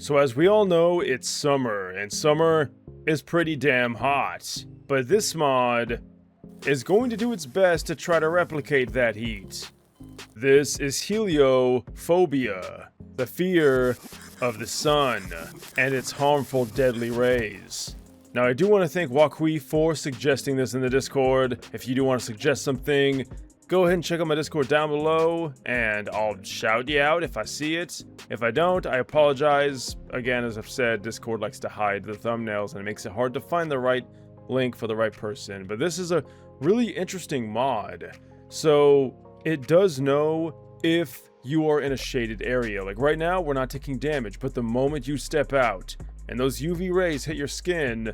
So as we all know, it's summer, and summer is pretty damn hot. But this mod is going to do its best to try to replicate that heat. This is Heliophobia, the fear of the sun and its harmful deadly rays. Now I do want to thank Wakui for suggesting this in the Discord. If you do want to suggest something, go ahead and check out my Discord down below, and I'll shout you out if I see it. If I don't, I apologize. Again, as I've said, Discord likes to hide the thumbnails, and it makes it hard to find the right link for the right person. But this is a really interesting mod. So, it does know if you are in a shaded area. Like right now, we're not taking damage, but the moment you step out, and those UV rays hit your skin,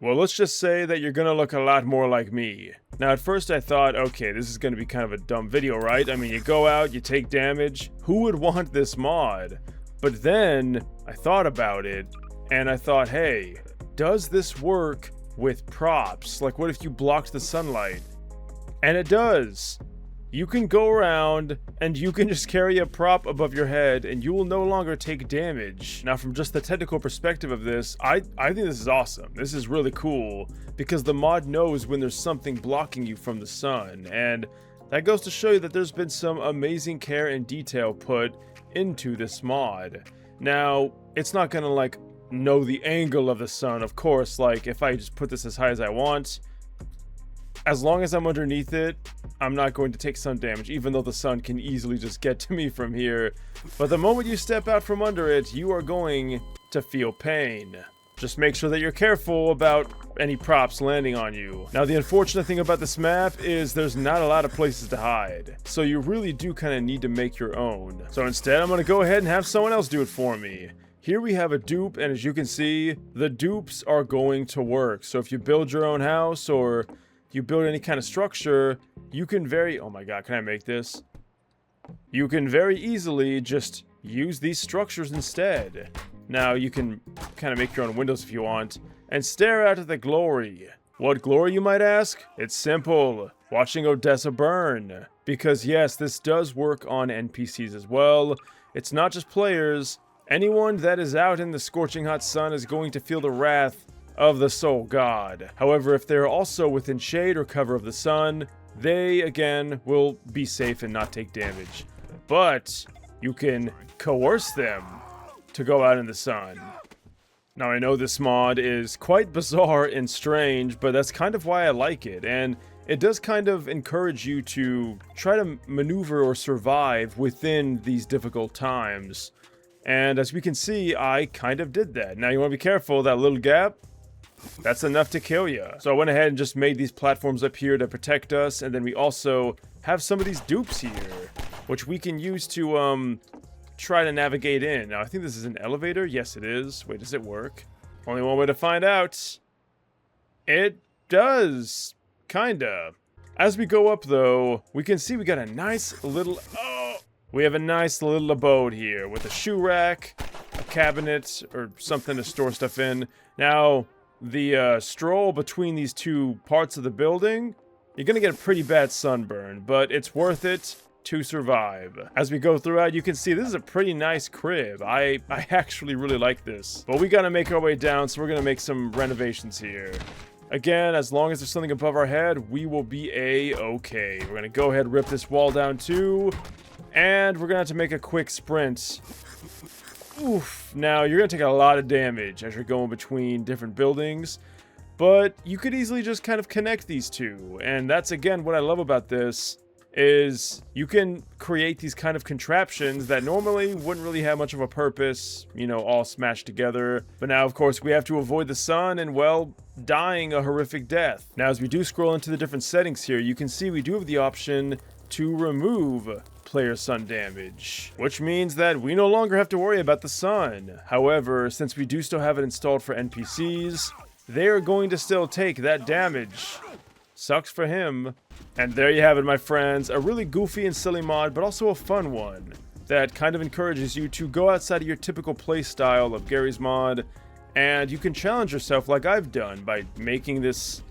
well, let's just say that you're gonna look a lot more like me. Now, at first I thought, okay, this is gonna be kind of a dumb video, right? I mean, you go out, you take damage. Who would want this mod? But then I thought about it, and I thought, hey, does this work with props? Like, what if you blocked the sunlight? And it does. You can go around and you can just carry a prop above your head and you will no longer take damage. Now, from just the technical perspective of this, I think this is awesome. This is really cool because the mod knows when there's something blocking you from the sun, and that goes to show you that there's been some amazing care and detail put into this mod. Now, it's not gonna like know the angle of the sun, of course. Like if I just put this as high as I want, as long as I'm underneath it, I'm not going to take sun damage, even though the sun can easily just get to me from here. But the moment you step out from under it, you are going to feel pain. Just make sure that you're careful about any props landing on you. Now, the unfortunate thing about this map is there's not a lot of places to hide. So you really do kind of need to make your own. So instead, I'm going to go ahead and have someone else do it for me. Here we have a dupe, and as you can see, the dupes are going to work. So if you build your own house or you build any kind of structure, you can oh my god, can I make this? You can very easily just use these structures instead. Now you can kind of make your own windows if you want, and stare out at the glory. What glory, you might ask? It's simple, watching Odessa burn. Because yes, this does work on NPCs as well. It's not just players. Anyone that is out in the scorching hot sun is going to feel the wrath of the soul god. However, if they're also within shade or cover of the sun, they again will be safe and not take damage. But you can coerce them to go out in the sun. Now, I know this mod is quite bizarre and strange, but that's kind of why I like it, and it does kind of encourage you to try to maneuver or survive within these difficult times. And as we can see, I kind of did that. Now you want to be careful, that little gap, that's enough to kill you. So I went ahead and just made these platforms up here to protect us, and then we also have some of these dupes here, which we can use to try to navigate in. Now I think this is an elevator. Yes, it is. Wait, does it work? Only one way to find out. It does. Kinda. As we go up though, we can see we got a nice little... we have a nice little abode here with a shoe rack, a cabinet, or something to store stuff in. Now, the stroll between these two parts of the building, you're gonna get a pretty bad sunburn, but it's worth it to survive. As we go throughout, you can see this is a pretty nice crib. I actually really like this. But we gotta make our way down, so we're gonna make some renovations here. Again, as long as there's something above our head, we will be a-okay. We're gonna go ahead and rip this wall down too, and we're gonna have to make a quick sprint. Oof. Now, you're going to take a lot of damage as you're going between different buildings, but you could easily just kind of connect these two, and that's, again, what I love about this, is you can create these kind of contraptions that normally wouldn't really have much of a purpose, you know, all smashed together. But now, of course, we have to avoid the sun and, well, dying a horrific death. Now, as we do scroll into the different settings here, you can see we do have the option to remove player sun damage, which means that we no longer have to worry about the sun. However, since we do still have it installed for NPCs, they are going to still take that damage. Sucks for him. And there you have it, my friends, a really goofy and silly mod, but also a fun one that kind of encourages you to go outside of your typical playstyle of Gary's Mod, and you can challenge yourself like I've done by making this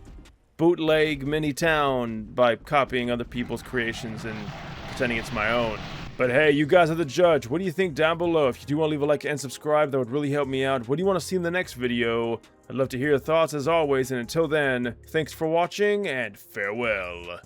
bootleg mini town by copying other people's creations and pretending it's my own. But hey, you guys are the judge. What do you think down below? If you do want to leave a like and subscribe, that would really help me out. What do you want to see in the next video? I'd love to hear your thoughts as always, and until then, thanks for watching and farewell.